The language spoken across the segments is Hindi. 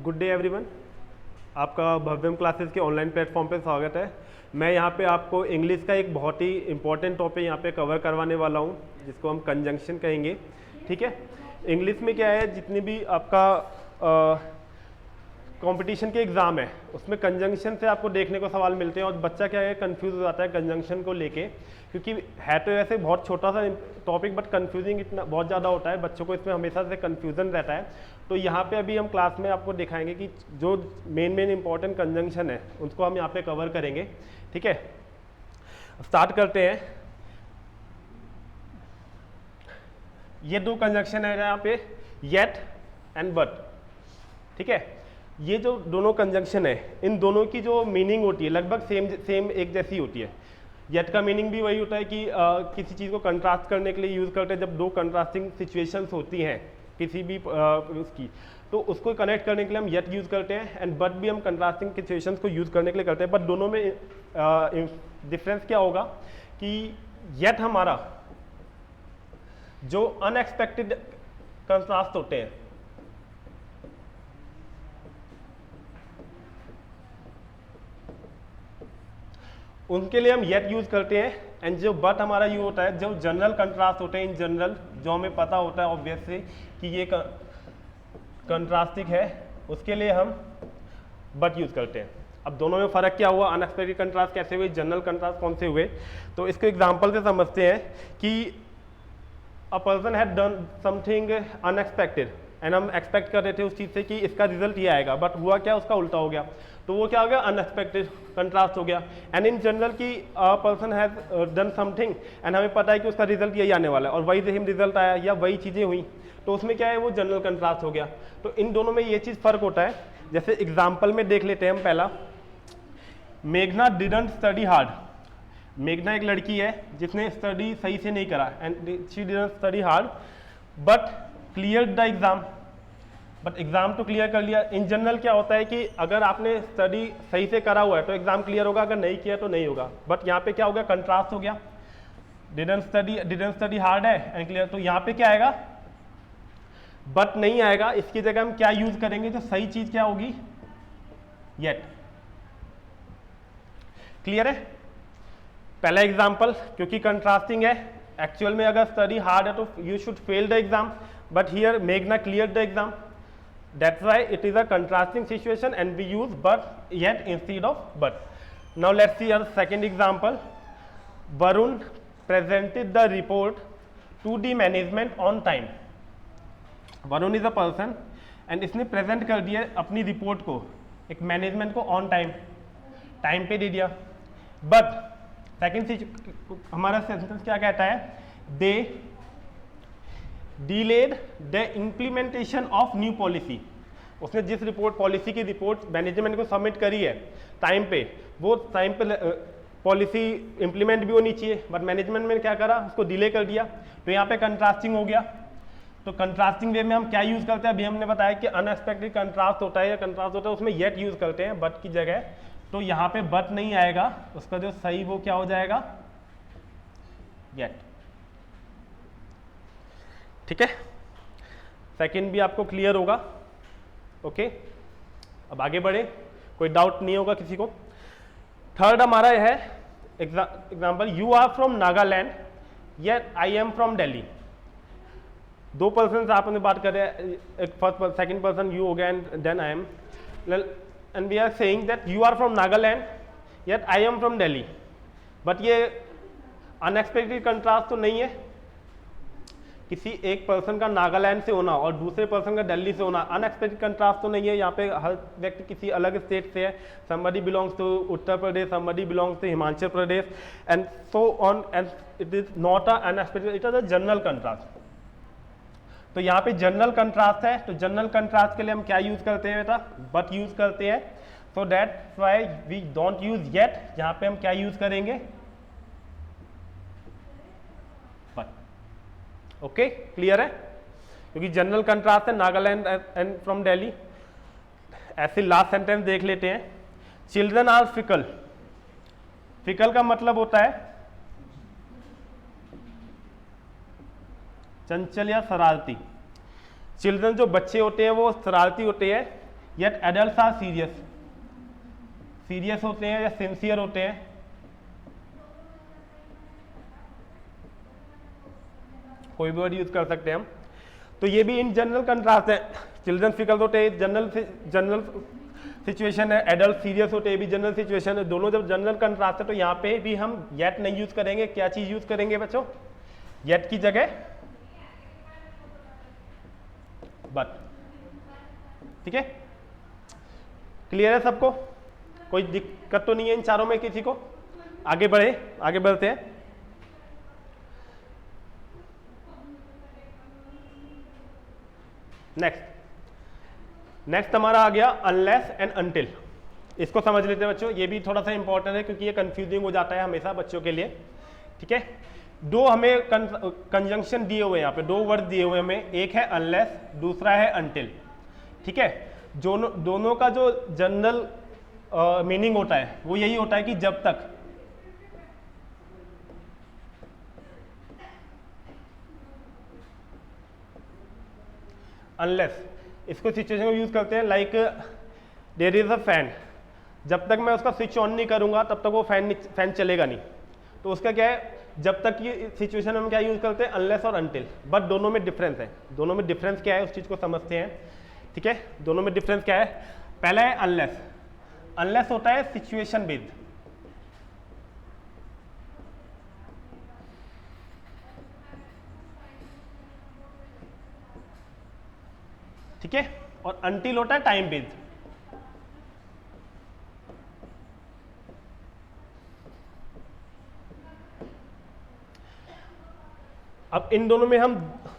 Good day everyone. आपका भव्यम क्लासेस के ऑनलाइन प्लेटफॉर्म पे स्वागत है। मैं यहाँ पे आपको इंग्लिश का एक बहुत ही इंपॉर्टेंट टॉपिक यहाँ पे कवर करवाने वाला हूँ, जिसको हम कंजंक्शन कहेंगे। ठीक है, इंग्लिश में क्या है, जितनी भी आपका कंपटीशन के एग्जाम है उसमें कंजंक्शन से आपको देखने को सवाल मिलते हैं और बच्चा क्या है, कंफ्यूज हो जाता है कंजंक्शन को लेके, क्योंकि है तो ऐसे बहुत छोटा सा टॉपिक बट कंफ्यूजिंग इतना बहुत ज़्यादा होता है, बच्चों को इसमें हमेशा से कंफ्यूजन रहता है। तो यहाँ पे अभी हम क्लास में आपको दिखाएंगे कि जो मेन इंपॉर्टेंट कंजंक्शन है उसको हम यहाँ पे कवर करेंगे। ठीक है, स्टार्ट करते हैं। ये दो कंजंक्शन है यहाँ पे, येट एंड बट। ठीक है, ये जो दोनों कंजंक्शन है, इन दोनों की जो मीनिंग होती है लगभग सेम एक जैसी होती है। येट का मीनिंग भी वही होता है कि किसी चीज़ को कंट्रास्ट करने के लिए यूज़ करते हैं। जब दो कंट्रास्टिंग सिचुएशंस होती हैं किसी भी उसकी, तो उसको कनेक्ट करने के लिए हम येट यूज़ करते हैं। एंड बट भी हम कंट्रास्टिंग सिचुएशंस को यूज़ करने के लिए करते हैं। बट दोनों में डिफरेंस क्या होगा कि येट हमारा जो अनएक्सपेक्टेड कंट्रास्ट होते हैं उनके लिए हम येट यूज करते हैं। एंड जो बट हमारा यूज होता है, जो जनरल कंट्रास्ट होते हैं, इन जनरल जो हमें पता होता है ऑब्वियसली कि ये कंट्रास्टिंग है, उसके लिए हम बट यूज करते हैं। अब दोनों में फर्क क्या हुआ, अनएक्सपेक्टेड कंट्रास्ट कैसे हुए, जनरल कंट्रास्ट कौन से हुए, तो इसको एग्जांपल से समझते हैं कि a person had done something unexpected and हम एक्सपेक्ट कर रहे थे उस चीज़ से कि इसका रिजल्ट ये आएगा, बट हुआ क्या, उसका उल्टा हो गया। तो वो क्या हो गया, अनएक्सपेक्टेड कंट्रास्ट हो गया। एंड इन जनरल की person has done something and हमें पता है कि उसका रिजल्ट यही आने वाला है और वही सेम रिजल्ट आया या वही चीज़ें हुई, तो उसमें क्या है, वो जनरल कंट्रास्ट हो गया। तो इन दोनों में ये चीज़ फर्क होता है। जैसे एग्जाम्पल में देख लेते हैं हम पहला, मेघना डिडंट स्टडी हार्ड। मेघना एक लड़की है जिसने स्टडी सही से नहीं करा and she didn't study hard but clear the exam. But exam तो क्लियर कर लिया। इन जनरल क्या होता है कि अगर आपने स्टडी सही से करा हुआ है तो एग्जाम क्लियर होगा, अगर नहीं किया तो नहीं होगा। बट यहाँ पे क्या हो गया, कंट्रास्ट हो गया, डिडंट स्टडी हार्ड है एंड क्लियर। तो यहाँ पे क्या आएगा, बट नहीं आएगा, इसकी जगह हम क्या यूज करेंगे, जो सही चीज क्या होगी, येट। क्लियर है। पहला एग्जाम्पल क्योंकि कंट्रास्टिंग है, एक्चुअल में अगर स्टडी हार्ड है तो you should fail the exam, but here मेघना clear the exam, that's why it is a contrasting situation and we use but yet instead of but. Now let's see our second example. Varun presented the report to the management on time. Varun is a person and इसने प्रेजेंट कर दिया अपनी रिपोर्ट को एक मैनेजमेंट को ऑन टाइम पे दे दिया। बट सेकेंड हमारा सेंटेंस क्या कहता है, they delayed the implementation of new policy. उसने जिस पॉलिसी की रिपोर्ट मैनेजमेंट को सबमिट करी है टाइम पे, वो टाइम पे पॉलिसी इंप्लीमेंट भी होनी चाहिए, बट मैनेजमेंट में क्या करा, उसको डिले कर दिया। तो यहाँ पे कंट्रास्टिंग हो गया। तो कंट्रास्टिंग वे में हम क्या यूज करते हैं, अभी हमने बताया कि अनएक्सपेक्टेड कंट्रास्ट होता है या कंट्रास्ट होता है, उसमें येट यूज करते हैं बट की जगह। तो यहाँ पे बट नहीं आएगा, उसका जो सही वो क्या हो जाएगा, येट। ठीक है, सेकंड भी आपको क्लियर होगा। ओके, अब आगे बढ़े, कोई डाउट नहीं होगा किसी को। थर्ड हमारा है example, you are from Nagaland yet I am from Delhi. दो पर्सन आपने बात कर रहे हैं, एक फर्स्ट सेकंड पर्सन यू हो गया and then I am, and we are saying that you are from Nagaland yet I am from Delhi. But ये अनएक्सपेक्टेड कंट्रास्ट तो नहीं है, किसी एक पर्सन का नागालैंड से होना और दूसरे पर्सन का दिल्ली से होना अनएक्सपेक्टेड कंट्रास्ट तो नहीं है। यहाँ पे हर व्यक्ति किसी अलग स्टेट से है, somebody belongs to Uttar Pradesh, somebody belongs to Himachal Pradesh and so on, and it is not a unexpected, it is a general contrast. तो यहाँ पे जनरल कंट्रास्ट है, तो जनरल कंट्रास्ट के लिए हम क्या यूज करते हैं बेटा, बट यूज करते हैं। So that's why we don't use yet, यहाँ पे हम क्या यूज करेंगे, ओके, क्लियर है, क्योंकि जनरल कंट्रास्ट है नागालैंड एंड फ्रॉम दिल्ली। ऐसे लास्ट सेंटेंस देख लेते हैं, चिल्ड्रन आर फिकल। फिकल का मतलब होता है चंचल या शरारती। चिल्ड्रन जो बच्चे होते हैं वो शरारती होते हैं yet adult are serious, serious होते हैं या सिंसियर होते हैं, कोई भी वर्ड यूज कर सकते हैं हम। तो ये भी इन जनरल कंट्रास्ट है, चिल्ड्रन फिकल्स होते हैं जनरल सिचुएशन है, एडल्ट सीरियस होते हैं भी जनरल सिचुएशन है, दोनों जब जनरल कंट्रास्ट है तो यहाँ पे भी हम येट नहीं यूज करेंगे, क्या चीज यूज करेंगे बच्चों, येट की जगह बट। ठीक है, क्लियर है सबको, कोई दिक्कत तो नहीं है इन चारों में किसी को? आगे बढ़ते हैं। नेक्स्ट हमारा आ गया अनलेस एंड अनटिल। इसको समझ लेते हैं बच्चों, ये भी थोड़ा सा इंपॉर्टेंट है क्योंकि ये कंफ्यूजिंग हो जाता है हमेशा बच्चों के लिए। ठीक है, दो हमें कंजंक्शन दिए हुए हैं, यहाँ पे दो वर्ड दिए हुए हमें, एक है अनलेस, दूसरा है अनटिल। ठीक है, दोनों का जो जनरल मीनिंग होता है वो यही होता है कि जब तक। अनलेस इसको सिचुएशन में यूज करते हैं, like there is a fan, जब तक मैं उसका स्विच ऑन नहीं करूंगा तब तक वो फैन चलेगा नहीं। तो उसका क्या है, जब तक ये सिचुएशन में हम क्या यूज करते हैं, अनलेस और अनटिल। बट दोनों में डिफरेंस है, दोनों में डिफरेंस क्या है उस चीज को समझते हैं। ठीक है, दोनों में डिफरेंस क्या है, पहला है अनलेस। अनलेस होता है सिचुएशन बेस्ड, ठीक है, और अनटिल होता है टाइम बेस्ड। अब इन दोनों में हम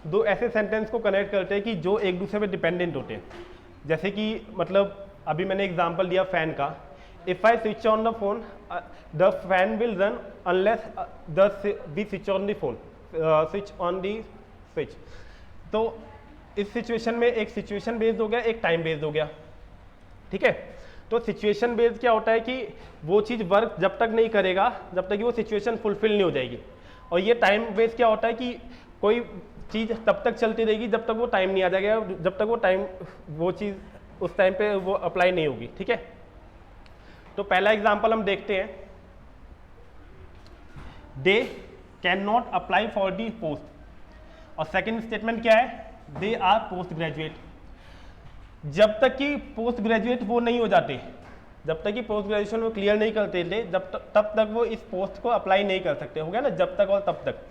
दो ऐसे सेंटेंस को कनेक्ट करते हैं कि जो एक दूसरे पे डिपेंडेंट होते हैं। जैसे कि मतलब अभी मैंने एग्जांपल दिया फैन का, if I switch on the phone the fan will run unless we switch on the phone, switch on the switch. तो इस सिचुएशन में एक सिचुएशन बेस्ड हो गया, एक टाइम बेस्ड हो गया। ठीक है, तो सिचुएशन बेस्ड क्या होता है कि वो चीज़ वर्क जब तक नहीं करेगा जब तक कि वो सिचुएशन फुलफिल नहीं हो जाएगी। और ये टाइम बेस्ड क्या होता है कि कोई चीज़ तब तक चलती रहेगी जब तक वो टाइम नहीं आ जाएगा, जब तक वो चीज़ उस टाइम पे वो अप्लाई नहीं होगी। ठीक है, तो पहला एग्जांपल हम देखते हैं, they can not apply for the post. और सेकेंड स्टेटमेंट क्या है, दे आर पोस्ट ग्रेजुएट। जब तक कि पोस्ट ग्रेजुएट वो नहीं हो जाते, जब तक कि पोस्ट ग्रेजुएशन वो क्लियर नहीं करते थे तब तक वो इस पोस्ट को अप्लाई नहीं कर सकते। हो गया ना, जब तक और तब तक।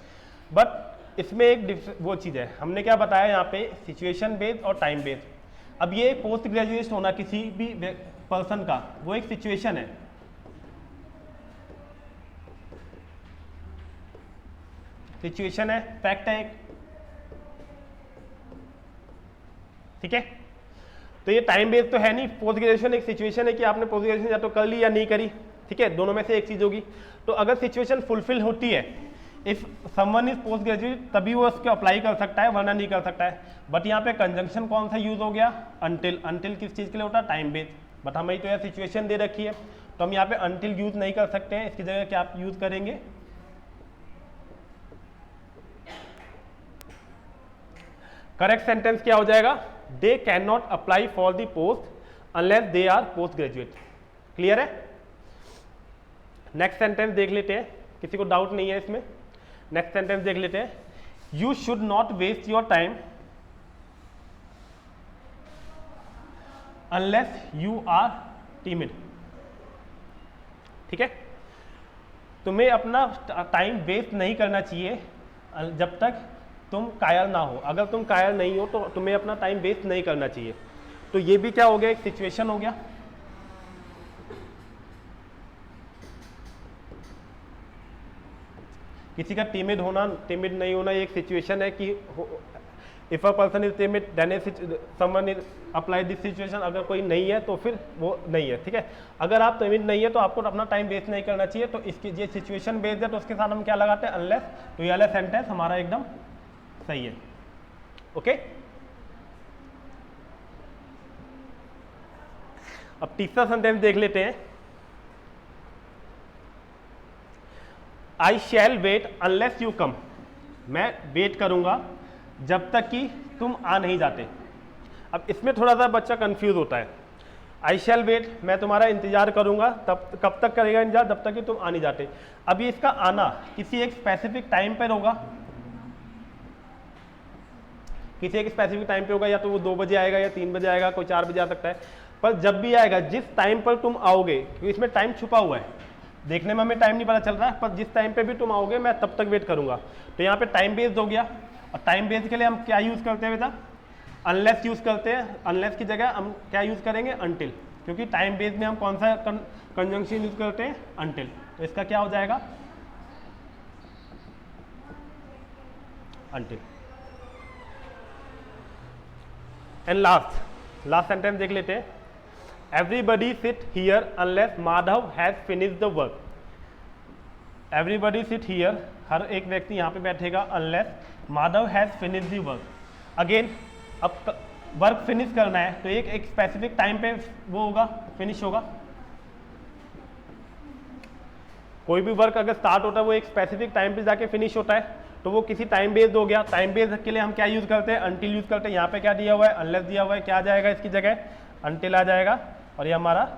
बट इसमें एक वो चीज़ है, हमने क्या बताया यहाँ पे, सिचुएशन बेस्ड और टाइम बेस्ड। अब ये पोस्ट ग्रेजुएट होना किसी भी पर्सन का वो एक सिचुएशन है। सिचुएशन है, फैक्ट है एक। ठीक है, तो ये टाइम बेस्ड तो है नहीं। पोस्ट ग्रेजुएशन एक सिचुएशन है कि आपने पोस्ट ग्रेजुएशन या तो कर ली या नहीं करी। ठीक है, दोनों में से एक चीज होगी। तो अगर सिचुएशन फुलफिल होती है, if someone is post graduate, तभी वो उसको अप्लाई कर सकता है, वरना नहीं कर सकता है। बट यहाँ पे कंजंक्शन कौन सा यूज हो गया, अनटिल। अनटिल किस चीज के लिए होता है, टाइम बेस्ड। बट हमें तो यह सिचुएशन दे रखी है तो हम यहाँ पे अनटिल यूज नहीं कर सकते हैं, इसकी जगह क्या आप यूज करेंगे, करेक्ट सेंटेंस क्या हो जाएगा, they can not apply for the post unless they R post graduate. Clear है। नेक्स्ट सेंटेंस देख लेते हैं, किसी को डाउट नहीं है इसमें। नेक्स्ट सेंटेंस देख लेते हैं, you should not waste your time unless you are timid. ठीक है, तुम्हें अपना टाइम वेस्ट नहीं करना चाहिए जब तक तुम कायल ना हो। अगर तुम कायल नहीं हो तो तुम्हें अपना टाइम वेस्ट नहीं करना चाहिए। तो ये भी क्या हो गया, एक सिचुएशन हो गया। किसी का टिमिड होना टिमिड नहीं होना एक सिचुएशन है कि if a person is timid then someone is apply this situation. अगर कोई नहीं है तो फिर वो नहीं है। ठीक है, अगर आप टिमिड नहीं है तो आपको अपना टाइम वेस्ट नहीं करना चाहिए। तो इसकी ये सिचुएशन बेस्ड है तो उसके साथ हम क्या लगाते हैं, अनलेस। तो ये वाला सेंटेंस हमारा एकदम सही है। ओके, अब तीसरा सेंटेंस देख लेते हैं, आई शैल वेट अनलेस यू कम। मैं वेट करूंगा जब तक कि तुम आ नहीं जाते। अब इसमें थोड़ा सा बच्चा कंफ्यूज होता है। आई शैल वेट, मैं तुम्हारा इंतजार करूंगा। तब कब तक करेगा इंतजार? जब तक कि तुम आ नहीं जाते। अब ये इसका आना किसी एक स्पेसिफिक टाइम पर होगा, किसी एक स्पेसिफिक टाइम पे होगा, या तो वो 2 बजे आएगा या 3 बजे आएगा, कोई 4 बजे आ सकता है। पर जब भी आएगा, जिस टाइम पर तुम आओगे, क्योंकि इसमें टाइम छुपा हुआ है, देखने में हमें टाइम नहीं पता चल रहा है, पर जिस टाइम पे भी तुम आओगे मैं तब तक वेट करूंगा। तो यहाँ पे टाइम बेस्ड हो गया, और टाइम बेस्ड के लिए हम क्या यूज करते हैं बेटा? अनलेस यूज करते हैं। अनलेस की जगह हम क्या यूज करेंगे? अनटिल, क्योंकि टाइम बेस्ड में हम कौन सा कंजंक्शन यूज करते हैं? अनटिल। तो इसका क्या हो जाएगा? अनटिल। एंड लास्ट सेंटेंस देख लेते हैं। Everybody sit here unless Madhav has finished the work. Everybody sit here, हर एक व्यक्ति यहाँ पे बैठेगा, unless Madhav has finished the work. Again, अब वर्क फिनिश करना है तो एक स्पेसिफिक टाइम पे वो होगा, फिनिश होगा। कोई भी वर्क अगर स्टार्ट होता है वो एक स्पेसिफिक टाइम पे जाके फिनिश होता है, तो वो किसी टाइम बेस्ड हो गया। टाइम बेस्ड के लिए हम क्या यूज करते हैं? अनटिल यूज करते हैं। यहाँ पे क्या दिया हुआ है? अनलेस दिया हुआ है। क्या आ जाएगा इसकी जगह? अनटिल आ जाएगा, और ये हमारा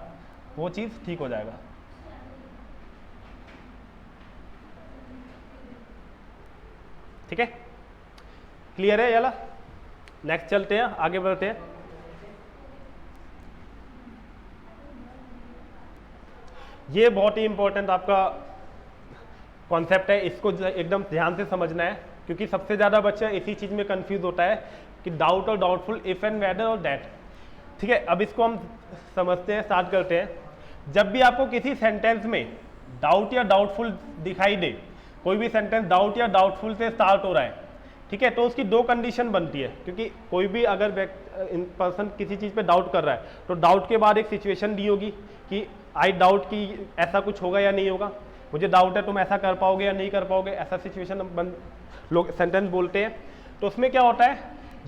वो चीज ठीक हो जाएगा। ठीक है, क्लियर है? चला नेक्स्ट चलते हैं, आगे बढ़ते हैं। ये बहुत ही इंपॉर्टेंट आपका कॉन्सेप्ट है, इसको एकदम ध्यान से समझना है, क्योंकि सबसे ज्यादा बच्चा इसी चीज में कंफ्यूज होता है कि डाउट और डाउटफुल, इफ एंड वेदर और दैट। ठीक है, अब इसको हम समझते हैं, स्टार्ट करते हैं। जब भी आपको किसी सेंटेंस में डाउट या डाउटफुल दिखाई दे, कोई भी सेंटेंस डाउट या डाउटफुल से स्टार्ट हो रहा है, ठीक है, तो उसकी 2 कंडीशन बनती है। क्योंकि कोई भी अगर पर्सन किसी चीज पे डाउट कर रहा है, तो डाउट के बाद एक सिचुएशन दी होगी कि आई डाउट कि ऐसा कुछ होगा या नहीं होगा, मुझे डाउट है तुम ऐसा कर पाओगे या नहीं कर पाओगे, ऐसा सिचुएशन लोग सेंटेंस बोलते हैं। तो उसमें क्या होता है,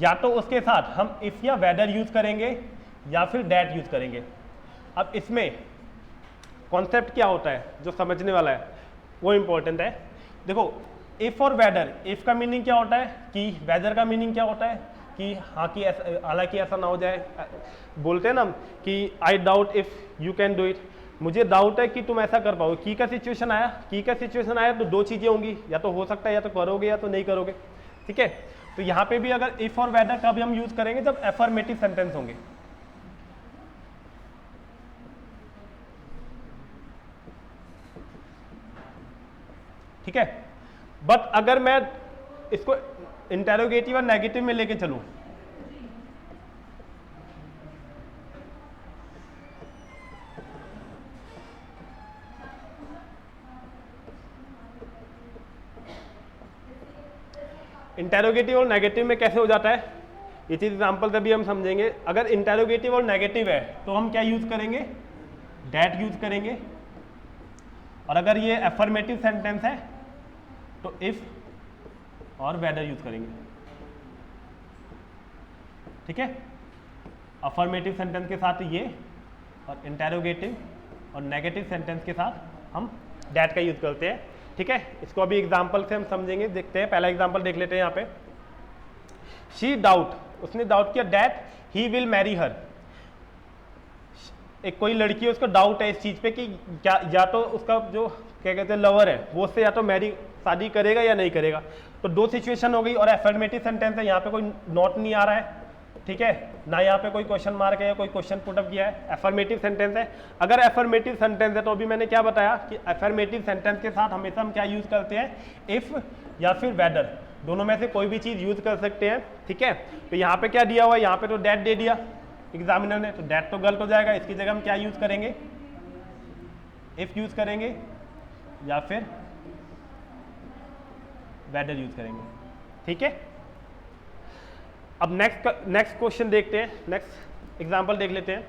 या तो उसके साथ हम इफ या वेदर यूज करेंगे या फिर दैट यूज करेंगे। अब इसमें कॉन्सेप्ट क्या होता है जो समझने वाला है वो इंपॉर्टेंट है। देखो, इफ और वेदर, इफ का मीनिंग क्या होता है कि, वेदर का मीनिंग क्या होता है कि हाँ कि हालांकि ऐसा ना हो जाए। बोलते हैं ना कि I doubt if you can do it, मुझे डाउट है कि तुम ऐसा कर पाओगे। की का सिचुएशन आया, की का सिचुएशन आया तो 2 चीजें होंगी, या तो हो सकता है या तो करोगे या तो नहीं करोगे। ठीक है, तो यहाँ पे भी अगर इफ और वेदर का भी हम यूज करेंगे जब एफर्मेटिव सेंटेंस होंगे। ठीक है, बट अगर मैं इसको इंटेरोगेटिव और नेगेटिव में लेके चलूं, इंटेरोगेटिव और नेगेटिव में कैसे हो जाता है, ये चीज एग्जाम्पल से भी हम समझेंगे। अगर इंटेरोगेटिव और नेगेटिव है तो हम क्या यूज करेंगे? दैट यूज करेंगे। और अगर ये एफर्मेटिव सेंटेंस है तो इफ और वेदर यूज करेंगे। ठीक है, अफर्मेटिव सेंटेंस के साथ ये, और इंटेरोगेटिव और नेगेटिव सेंटेंस के साथ हम दैट का यूज करते हैं। ठीक है, इसको अभी एग्जांपल से हम समझेंगे, देखते हैं। पहला एग्जांपल देख लेते हैं यहाँ पे। शी डाउट, उसने डाउट किया that he will marry her. एक कोई लड़की है, उसको डाउट है इस चीज पे कि क्या, या तो उसका जो क्या कहते हैं लवर है वो उससे या तो मैरी शादी करेगा या नहीं करेगा। तो 2 सिचुएशन हो गई, और एफर्मेटिव सेंटेंस है, यहाँ पे कोई नोट नहीं आ रहा है। ठीक है, ना यहाँ पे कोई क्वेश्चन मार्क है या कोई क्वेश्चन पुटअप किया है, एफर्मेटिव सेंटेंस है। अगर एफर्मेटिव सेंटेंस है तो अभी मैंने क्या बताया कि एफर्मेटिव सेंटेंस के साथ हमेशा हम क्या यूज करते हैं? इफ या फिर वेदर, दोनों में से कोई भी चीज यूज कर सकते हैं। ठीक है, तो यहाँ पे क्या दिया हुआ है? यहाँ पे तो दैट दे दिया एग्जामिनर ने, तो दैट तो गलत हो जाएगा। इसकी जगह हम क्या यूज करेंगे? इफ यूज करेंगे या फिर वेदर यूज करेंगे। ठीक है, अब नेक्स्ट क्वेश्चन देखते हैं, नेक्स्ट एग्जांपल देख लेते हैं।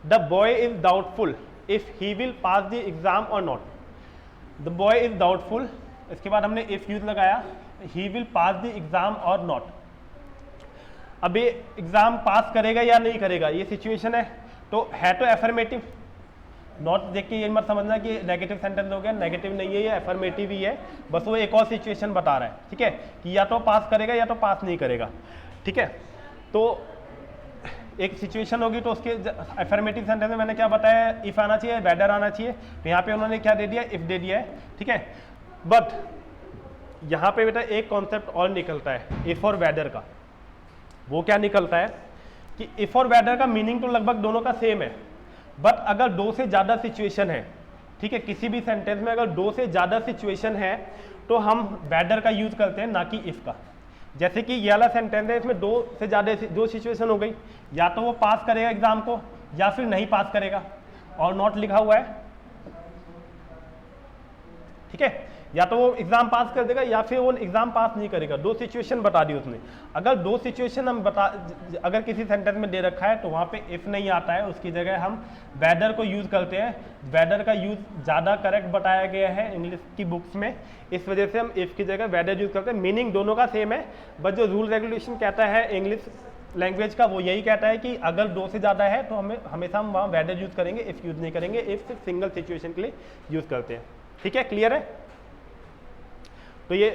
The boy is doubtful if he will pass the exam or not. The boy is doubtful, इसके बाद हमने इफ यूज लगाया, he will pass the exam or not. अब ये एग्जाम पास करेगा या नहीं करेगा, ये सिचुएशन है, तो है तो एफर्मेटिव। नॉट देख के ये मत समझना कि नेगेटिव सेंटेंस हो गया, नेगेटिव नहीं है, ये एफर्मेटिव ही है, बस वो एक और सिचुएशन बता रहा है। ठीक है, कि या तो पास करेगा या तो पास नहीं करेगा। ठीक है, तो एक सिचुएशन होगी तो उसके अफर्मेटिव सेंटेंस में मैंने क्या बताया, इफ आना चाहिए, वेदर आना चाहिए, तो यहाँ पे उन्होंने क्या दे दिया, इफ दे दिया है, ठीक है। बट यहाँ पे बेटा एक कॉन्सेप्ट और निकलता है इफ और वेदर का। वो क्या निकलता है कि इफ और वेदर का मीनिंग तो लगभग दोनों का सेम है, बट अगर दो से ज़्यादा सिचुएशन है, ठीक है, किसी भी सेंटेंस में अगर दो से ज़्यादा सिचुएशन है तो हम वेदर का यूज़ करते हैं, ना कि इफ का। जैसे कि ये वाला सेंटेंस है, इसमें दो से ज़्यादा दो सिचुएशन हो गई, या तो वो पास करेगा एग्जाम को या फिर नहीं पास करेगा, और नॉट लिखा हुआ है, ठीक है, या तो वो एग्जाम पास कर देगा या फिर वो एग्जाम पास नहीं करेगा। दो सिचुएशन बता दी उसने। अगर दो सिचुएशन हम अगर किसी सेंटेंस में दे रखा है तो वहाँ पे इफ नहीं आता है, उसकी जगह हम वेदर को यूज करते हैं। वेदर का यूज ज़्यादा करेक्ट बताया गया है इंग्लिश की बुक्स में, इस वजह से हम इफ की जगह वेदर यूज करते हैं। मीनिंग दोनों का सेम है, बट जो रूल रेगुलेशन कहता है इंग्लिश लैंग्वेज का वो यही कहता है कि अगर दो से ज़्यादा है तो हमें हमेशा हम वहाँ वेदर यूज करेंगे, इफ यूज नहीं करेंगे। इफ सिर्फ सिंगल सिचुएशन के लिए यूज करते हैं, ठीक है, क्लियर है। तो ये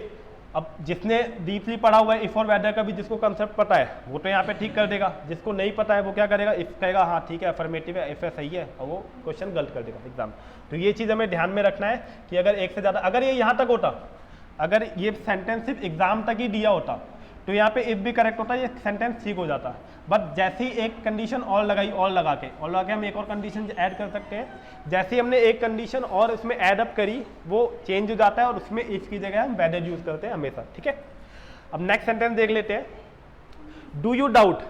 अब जिसने डीपली पढ़ा हुआ है इफ और वेदर का भी, जिसको कंसेप्ट पता है वो तो यहाँ पे ठीक कर देगा, जिसको नहीं पता है वो क्या करेगा, इफ कहेगा हाँ ठीक है अफर्मेटिव है, इफ है सही है, और वो क्वेश्चन गलत कर देगा एग्जाम। तो ये चीज़ हमें ध्यान में रखना है कि अगर एक से ज़्यादा, अगर ये यहाँ तक होता, अगर ये सेंटेंस सिर्फ एग्जाम तक ही दिया होता तो यहाँ पे इफ भी करेक्ट होता, ये सेंटेंस ठीक हो जाता। बट जैसे ही एक कंडीशन और लगाई, और लगा के हम एक और कंडीशन ऐड कर सकते हैं। जैसे ही हमने एक कंडीशन और उसमें ऐड अप करी, वो चेंज हो जाता है और उसमें इफ की जगह हम वेदर यूज करते हैं हमेशा, ठीक है। अब नेक्स्ट सेंटेंस देख लेते हैं, डू यू डाउट,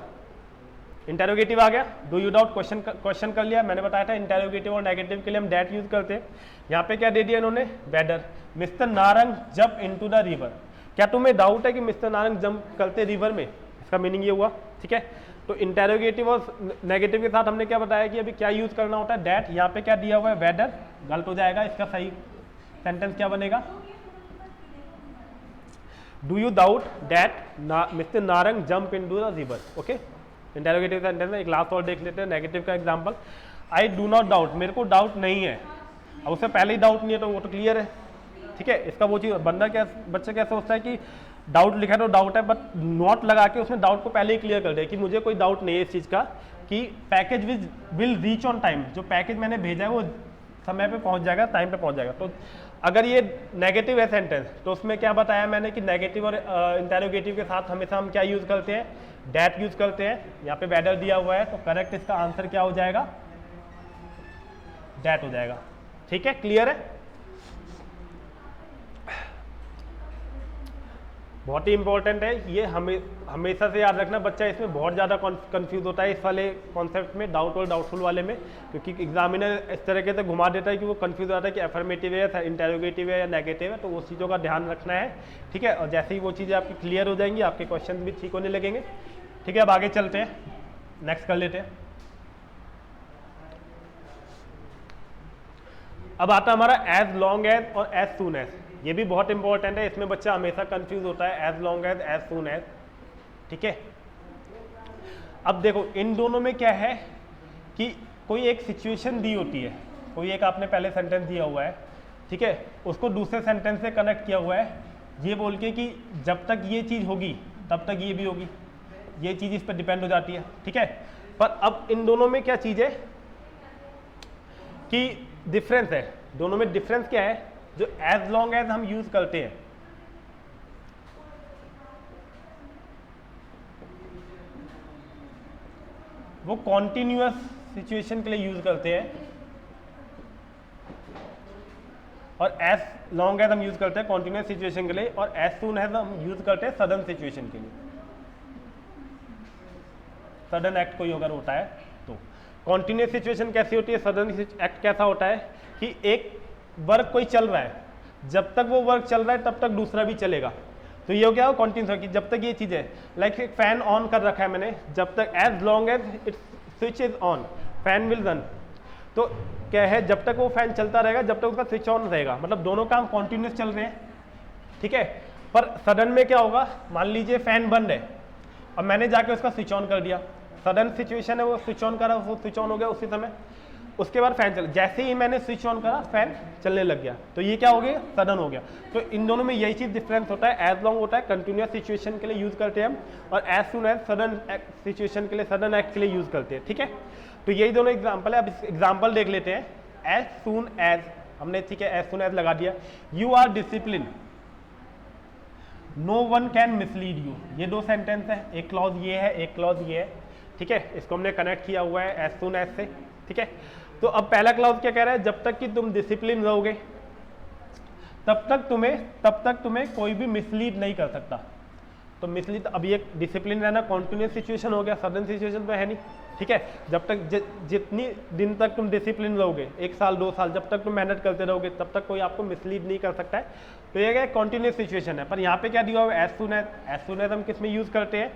इंटेरोगेटिव आ गया, डू यू डाउट क्वेश्चन कर लिया। मैंने बताया था इंटेरोगेटिव और नेगेटिव के लिए हम दैट यूज करते हैं। यहाँ पे क्या दे दिया इन्होंने, whether. Mister Narang jump into the river, क्या तुम्हें डाउट है कि मिस्टर नारंग जंप करते रिवर में, इसका मीनिंग ये हुआ, ठीक है। तो इंटेरोगेटिव और नेगेटिव के साथ हमने क्या बताया कि अभी क्या यूज करना होता है, दैट। यहाँ पे क्या दिया हुआ है, वेदर, गलत हो जाएगा, इसका सही सेंटेंस क्या बनेगा, do you doubt that mister Narang jump into the river, okay. Interrogative sentence में एक लास्ट और देख लेते हैं, नेगेटिव का example, I do not doubt, मेरे को डाउट नहीं है। अब उससे पहले ही डाउट नहीं है तो वो तो क्लियर है, ठीक है। इसका वो चीज़ बच्चा क्या सोचता है कि डाउट लिखा तो डाउट है, बट नॉट लगा के उसने डाउट को पहले ही क्लियर कर दिया कि मुझे कोई डाउट नहीं है इस चीज़ का कि package will reach on time, जो पैकेज मैंने भेजा है वो समय पे पहुंच जाएगा, टाइम पे पहुंच जाएगा। तो अगर ये नेगेटिव है सेंटेंस तो उसमें क्या बताया मैंने कि नेगेटिव और इंटेरोगेटिव के साथ हमेशा हम क्या यूज़ करते हैं, दैट यूज़ करते हैं। यहाँ पे वेदर दिया हुआ है तो करेक्ट इसका आंसर क्या हो जाएगा, दैट हो जाएगा, ठीक है, क्लियर है। बहुत ही इंपॉर्टेंट है ये, हमेशा से याद रखना। बच्चा इसमें बहुत ज़्यादा कंफ्यूज होता है इस वाले कॉन्सेप्ट में, डाउट और डाउटफुल वाले में, क्योंकि एग्जामिनर इस तरीके से घुमा देता है कि वो कंफ्यूज हो जाता है कि अफर्मेटिव है, इंटेरोगेटिव है या नेगेटिव है। तो उस चीज़ों का ध्यान रखना है, ठीक है। और जैसे ही वो चीज़ें आपकी क्लियर हो जाएंगी, आपके क्वेश्चन भी ठीक होने लगेंगे, ठीक है। अब आगे चलते हैं, नेक्स्ट कर लेते हैं। अब आता है हमारा एज लॉन्ग एज और एज सून एज। ये भी बहुत इंपॉर्टेंट है, इसमें बच्चा हमेशा कंफ्यूज होता है, as long as soon as, ठीक है। अब देखो इन दोनों में क्या है कि कोई एक सिचुएशन दी होती है, कोई एक आपने पहले सेंटेंस दिया हुआ है, ठीक है, उसको दूसरे सेंटेंस से कनेक्ट किया हुआ है ये बोल के कि जब तक ये चीज़ होगी तब तक ये भी होगी, ये चीज़ इस पर डिपेंड हो जाती है, ठीक है। पर अब इन दोनों में क्या चीज़ है कि डिफरेंस है, दोनों में डिफरेंस क्या है, जो एज लॉन्ग एज हम यूज करते हैं वो कॉन्टिन्यूअस सिचुएशन के लिए यूज करते हैं, और एज लॉन्ग एज हम यूज करते हैं कॉन्टिन्यूअस सिचुएशन के लिए, और एज सून एज हम यूज करते हैं सडन सिचुएशन के लिए। सडन एक्ट कोई अगर होता है तो कॉन्टिन्यूअस सिचुएशन कैसी होती है, सडन एक्ट कैसा होता है कि एक वर्क कोई चल रहा है, जब तक वो वर्क चल रहा है तब तक दूसरा भी चलेगा। तो ये हो गया कॉन्टिन्यूस की, जब तक ये चीज़ है, लाइक एक फैन ऑन कर रखा है मैंने, जब तक as long as it switch is on fan will run. तो क्या है, जब तक वो फैन चलता रहेगा जब तक उसका स्विच ऑन रहेगा, मतलब दोनों काम कॉन्टिन्यूस चल रहे हैं, ठीक है। पर सडन में क्या होगा, मान लीजिए फैन बंद है और मैंने जाके उसका स्विच ऑन कर दिया, सडन सिचुएशन है, वो स्विच ऑन करा, वो स्विच ऑन हो गया उसी समय। उसके बाद फैन चल, जैसे ही मैंने स्विच ऑन करा फैन चलने लग गया, तो ये क्या हो गया, सडन हो गया। तो इन दोनों में यही चीज डिफरेंस होता है, एज लॉन्ग होता है कंटिन्यूअस सिचुएशन के लिए यूज करते हैं हम, और as soon as sudden situation के लिए, सडन एक्ट के लिए यूज करते हैं, ठीक है। तो यही दोनों एग्जाम्पल है। अब एग्जाम्पल देख लेते हैं। एज सून एज हमने, ठीक है, एज सून एज लगा दिया। You are discipline, no one can mislead you, ये दो सेंटेंस है, एक क्लॉज ये है, एक क्लॉज ये है, ठीक है। इसको हमने कनेक्ट किया हुआ है एज सून एज से, ठीक है। तो अब पहला क्लॉज क्या कह रहा है, जब तक कि तुम डिसिप्लिन रहोगे तब तक तुम्हें कोई भी मिसलीड नहीं कर सकता। तो मिसलीड, अब ये डिसिप्लिन रहना कॉन्टिन्यूस सिचुएशन हो गया, सडन सिचुएशन तो है नहीं, ठीक है। जब तक जितनी दिन तक तुम डिसिप्लिन रहोगे, 1 साल 2 साल, जब तक तुम मेहनत करते रहोगे तब तक कोई आपको मिसलीड नहीं कर सकता है। तो ये क्या कॉन्टिन्यूस सिचुएशन है। पर यहाँ पे क्या दिया हुआ है, as soon as. As soon as हम किस में यूज करते हैं,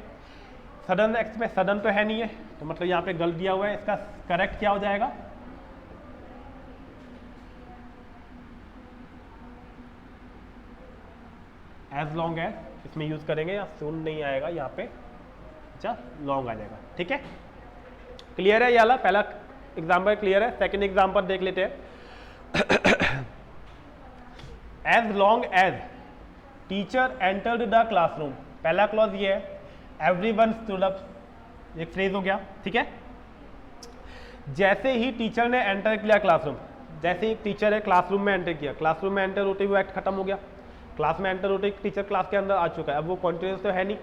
सडन एक्ट में। सडन तो है नहीं है, तो मतलब यहाँ पे गलत दिया हुआ है, इसका करेक्ट क्या हो जाएगा, एज लॉन्ग एज इसमें यूज करेंगे, या सून नहीं आएगा यहाँ पे, अच्छा लॉन्ग आ जाएगा, ठीक है। क्लियर है ये वाला पहला एग्जाम्पल, क्लियर है। सेकंड एग्जाम्पल देख लेते हैं। As long as teacher entered the classroom, पहला क्लॉज ये है, एवरीवन स्टूड अप, एक फ्रेज हो गया, ठीक है। जैसे ही टीचर ने एंटर किया क्लासरूम, जैसे ही टीचर है क्लासरूम में एंटर किया, क्लासरूम में एंटर होते हुए एक्ट खत्म हो गया, क्लास में एंटर होते टीचर क्लास के अंदर आ चुका है, अब वो कॉन्टिन्यूस तो है नहीं,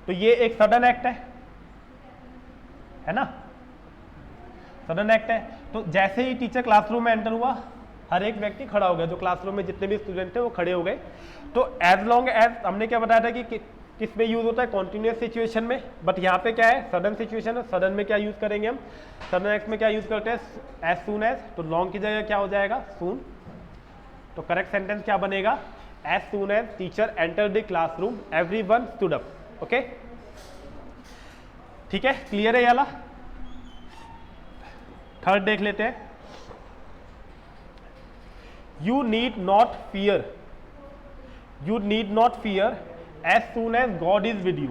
तो ये एक सडन एक्ट है ना, सडन एक्ट है। तो जैसे ही टीचर क्लासरूम में एंटर हुआ, हर एक व्यक्ति खड़ा हो गया, जो क्लासरूम में जितने भी स्टूडेंट थे वो खड़े हो गए। तो एज लॉन्ग एज हमने क्या बताया था कि किस में यूज होता है, कॉन्टिन्यूस सिचुएशन में, बट यहाँ पे क्या है, सडन सिचुएशन है। सडन में क्या यूज करेंगे हम, सडन एक्ट में क्या यूज करते हैं, एज सून एज। तो लॉन्ग की जगह क्या हो जाएगा, सून। तो करेक्ट सेंटेंस क्या बनेगा, as soon as teacher enter the classroom everyone stood up, okay, ठीक है। क्लियर है ये वाला। थर्ड देख लेते हैं। You need not fear, you need not fear as soon as God is with you.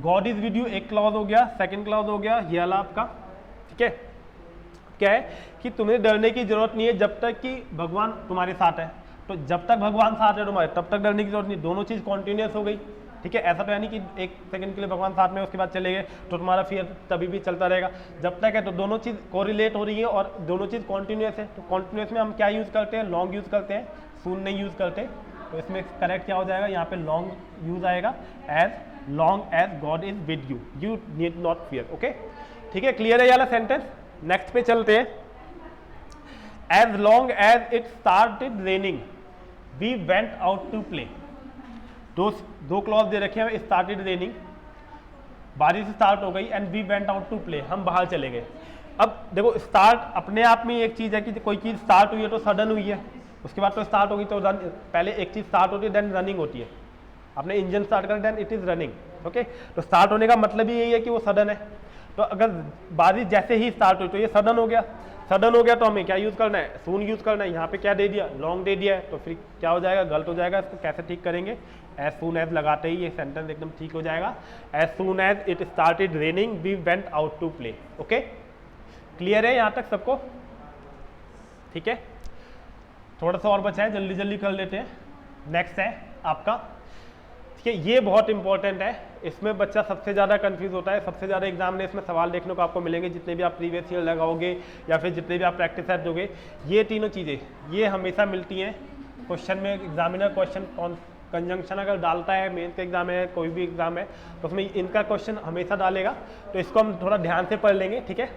God is with you एक क्लॉज हो गया, सेकंड क्लॉज हो गया ये वाला आपका, ठीक है। क्या है कि तुम्हें डरने की जरूरत नहीं है जब तक कि भगवान तुम्हारे साथ है। तो जब तक भगवान साथ है तुम्हारे, तब तक डरने की जरूरत नहीं, दोनों चीज कॉन्टिन्यूस हो गई, ठीक है। ऐसा तो है नहीं कि 1 सेकंड के लिए भगवान साथ में उसके बाद चले गए तो तुम्हारा फियर तभी भी चलता रहेगा, जब तक है। तो दोनों चीज कोरिलेट हो रही है और दोनों चीज कॉन्टिन्यूस है। तो कॉन्टिन्यूस में हम क्या यूज करते हैं, लॉन्ग यूज करते हैं, सून नहीं यूज करते। तो इसमें करेक्ट क्या हो जाएगा, यहाँ पे लॉन्ग यूज आएगा, as long as God is with you, you need not fear, okay, ठीक है। क्लियर है ये वाला सेंटेंस। नेक्स्ट पे चलते हैं। As long as it started raining we went out to play. दो क्लॉज दे रखे हैं, स्टार्टेड रेनिंग, बारिश स्टार्ट हो गई, and we went out to play, हम बाहर चले गए। अब देखो स्टार्ट अपने आप में एक चीज है कि कोई चीज स्टार्ट हुई है तो सडन हुई है, उसके बाद तो स्टार्ट होगी तो पहले एक चीज स्टार्ट होती है देन रनिंग होती है। आपने इंजन स्टार्ट कर then it is running, okay. तो स्टार्ट होने का मतलब ही यही है कि वो सडन है। तो अगर बारिश जैसे ही स्टार्ट हुई तो ये सडन हो गया, सडन हो गया तो हमें क्या यूज करना है, सून यूज करना है। यहाँ पे क्या दे दिया, लॉन्ग दे दिया है, तो फिर क्या हो जाएगा, गलत हो जाएगा। इसको कैसे ठीक करेंगे, एज सून एज लगाते ही ये सेंटेंस एकदम ठीक हो जाएगा। As soon as it started raining we went out to play, okay. Clear है यहाँ तक सबको, ठीक है। थोड़ा सा और बचा है, जल्दी जल्दी कर लेते हैं। नेक्स्ट है आपका, ठीक है, ये बहुत इंपॉर्टेंट है, इसमें बच्चा सबसे ज़्यादा कंफ्यूज होता है। सबसे ज़्यादा एग्जाम में इसमें सवाल देखने को आपको मिलेंगे, जितने भी आप प्रीवियस ईयर लगाओगे या फिर जितने भी आप प्रैक्टिस सेट दोगे, ये तीनों चीज़ें ये हमेशा मिलती हैं क्वेश्चन में। एग्जामिनर क्वेश्चन कंजंक्शन अगर डालता है, मेंस का एग्जाम है, कोई भी एग्जाम है, तो उसमें इनका क्वेश्चन हमेशा डालेगा। तो इसको हम थोड़ा ध्यान से पढ़ लेंगे, ठीक है,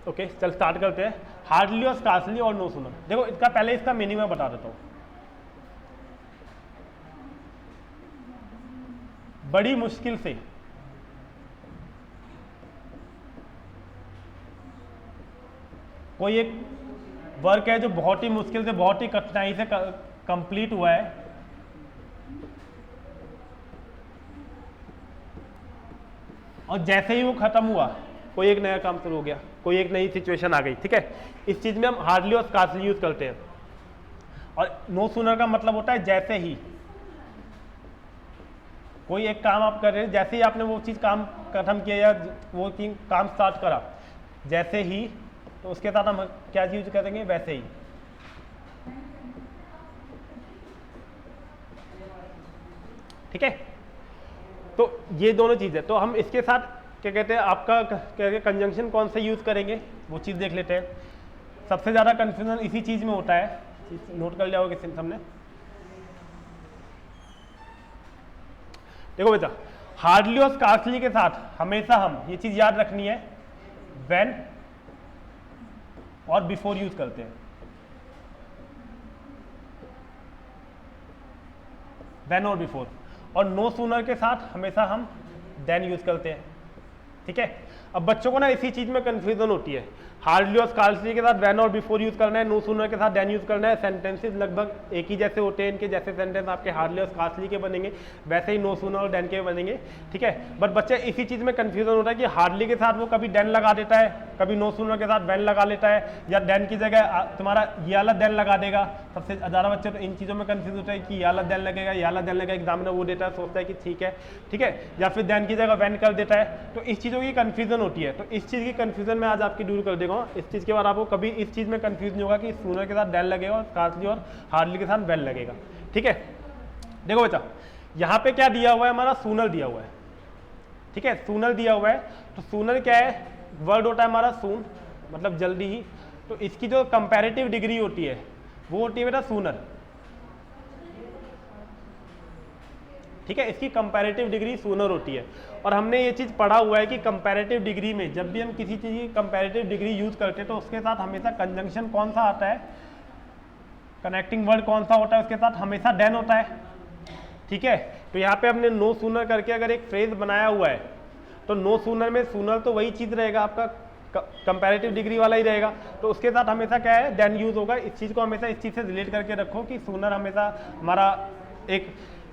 ओके। चल स्टार्ट करते हैं। हार्डली और स्कार्सली और नो सूनर। देखो इसका पहले इसका मीनिंग मैं बता देता हूँ। बड़ी मुश्किल से, कोई एक वर्क है जो बहुत ही मुश्किल से, बहुत ही कठिनाई से कंप्लीट हुआ है, और जैसे ही वो खत्म हुआ कोई एक नया काम शुरू हो गया, कोई एक नई सिचुएशन आ गई, ठीक है। इस चीज में हम हार्डली और स्कार्सली यूज करते हैं। और नो सूनर का मतलब होता है जैसे ही, कोई एक काम आप कर रहे हैं, जैसे ही आपने वो चीज़ काम खत्म किया या वो काम स्टार्ट करा, जैसे ही, तो उसके साथ हम क्या यूज करेंगे, वैसे ही। ठीक है, तो ये दोनों चीज़ है। तो हम इसके साथ क्या कहते हैं, आपका क्या कहते हैं कंजंक्शन कौन सा यूज करेंगे, वो चीज़ देख लेते हैं। सबसे ज़्यादा कंफ्यूजन इसी चीज़ में होता है, नोट कर लिया होगा किसी ने। देखो बेटा, हार्डली और स्कार्सली के साथ हमेशा हम ये चीज याद रखनी है, व्हेन और बिफोर यूज करते हैं। व्हेन और बिफोर, और नो सूनर के साथ हमेशा हम देन यूज करते हैं। ठीक है, अब बच्चों को ना इसी चीज में कंफ्यूजन होती है, हार्डली और स्कार्सली के साथ व्हेन और बिफोर यूज करना है, नो सूनर के साथ देन यूज करना है। सेंटेंसेस लगभग एक ही जैसे होते हैं इनके, जैसे सेंटेंस आपके हार्डली और स्कार्सली के बनेंगे वैसे ही नो सूनर और देन के बनेंगे। ठीक है, बट बच्चे इसी चीज में कंफ्यूजन होता है कि हार्डली के साथ वो कभी देन लगा देता है, कभी नो सूनर के साथ व्हेन लगा लेता है, या देन की जगह तुम्हारा ये वाला देन लगा देगा। सबसे ज़्यादा बच्चे तो इन चीज़ों में कंफ्यूज होता है कि ये वाला देन लगेगा, ये वाला देन लगेगा, एग्जामिनर वो देता है, सोचता है कि ठीक है, या फिर देन की जगह व्हेन कर देता है। तो इस चीज़ों की कंफ्यूजन होती है, तो इस चीज़ की कंफ्यूजन मैं आज आपकी दूर कर देगा। इस चीज़ के बाद आपको कभी इस चीज़ में कंफ्यूज नहीं होगा कि सूनर के साथ देन लगेगा और स्कार्सली और हार्डली के साथ व्हेन लगेगा। ठीक है, देखो बच्चा, यहाँ पे क्या दिया हुआ है, हमारा सूनर दिया हुआ है। ठीक है, सूनर दिया हुआ है, तो सूनर क्या है, वर्ड होता है हमारा सून, मतलब जल्दी ही। तो इसकी जो कंपैरेटिव डिग्री होती है वो होती है बेटा सूनर। ठीक है, इसकी कंपैरेटिव डिग्री सूनर होती है। और हमने ये चीज़ पढ़ा हुआ है कि कंपैरेटिव डिग्री में जब भी हम किसी चीज़ की कंपैरेटिव डिग्री यूज करते हैं तो उसके साथ हमेशा कंजंक्शन कौन सा आता है, कनेक्टिंग वर्ड कौन सा होता है, उसके साथ हमेशा देन होता है। ठीक है, तो यहाँ पे हमने नो सूनर करके अगर एक फ्रेज बनाया हुआ है, तो नो सूनर में सूनर तो वही चीज़ रहेगा, आपका कंपैरेटिव डिग्री वाला ही रहेगा, तो उसके साथ हमेशा क्या है, देन यूज होगा। इस चीज़ को हमेशा इस चीज़ से रिलेट करके रखो कि सूनर हमेशा हमारा एक